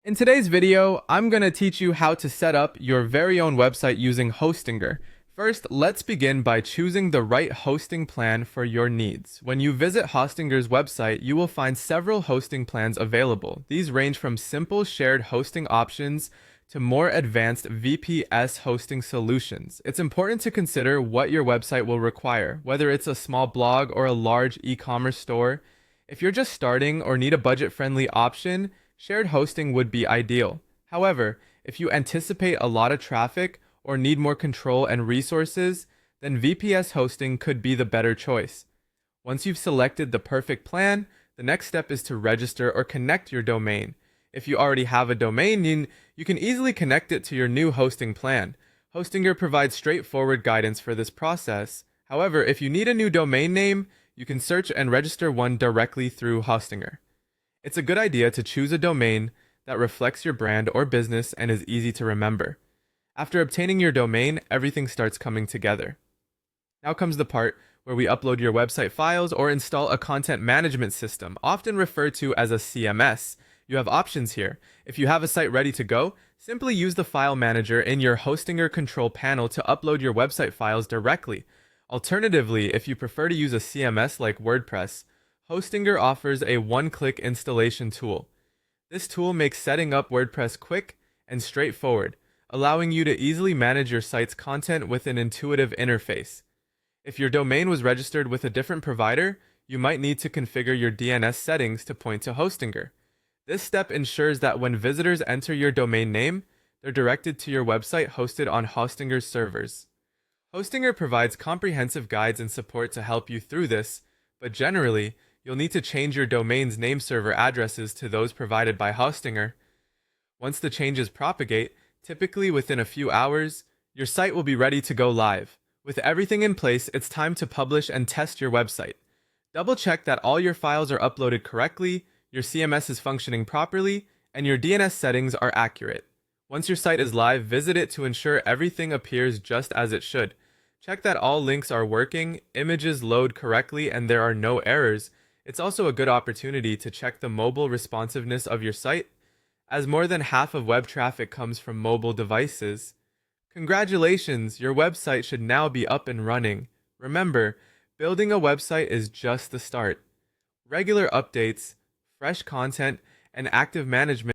In today's video, I'm going to teach you how to set up your very own website using Hostinger. First, let's begin by choosing the right hosting plan for your needs. When you visit Hostinger's website, you will find several hosting plans available. These range from simple shared hosting options to more advanced VPS hosting solutions. It's important to consider what your website will require, whether it's a small blog or a large e-commerce store. If you're just starting or need a budget-friendly option, shared hosting would be ideal. However, if you anticipate a lot of traffic or need more control and resources, then VPS hosting could be the better choice. Once you've selected the perfect plan, the next step is to register or connect your domain. If you already have a domain, you can easily connect it to your new hosting plan. Hostinger provides straightforward guidance for this process. However, if you need a new domain name, you can search and register one directly through Hostinger. It's a good idea to choose a domain that reflects your brand or business and is easy to remember. After obtaining your domain, everything starts coming together. Now comes the part where we upload your website files or install a content management system, often referred to as a CMS. You have options here. If you have a site ready to go, simply use the file manager in your Hostinger control panel to upload your website files directly. Alternatively, if you prefer to use a CMS like WordPress, Hostinger offers a one-click installation tool. This tool makes setting up WordPress quick and straightforward, allowing you to easily manage your site's content with an intuitive interface. If your domain was registered with a different provider, you might need to configure your DNS settings to point to Hostinger. This step ensures that when visitors enter your domain name, they're directed to your website hosted on Hostinger's servers. Hostinger provides comprehensive guides and support to help you through this, but generally, you'll need to change your domain's name server addresses to those provided by Hostinger. Once the changes propagate, typically within a few hours, your site will be ready to go live. With everything in place, it's time to publish and test your website. Double check that all your files are uploaded correctly, your CMS is functioning properly, and your DNS settings are accurate. Once your site is live, visit it to ensure everything appears just as it should. Check that all links are working, images load correctly, and there are no errors. It's also a good opportunity to check the mobile responsiveness of your site, as more than half of web traffic comes from mobile devices. Congratulations, your website should now be up and running. Remember, building a website is just the start. Regular updates, fresh content, and active management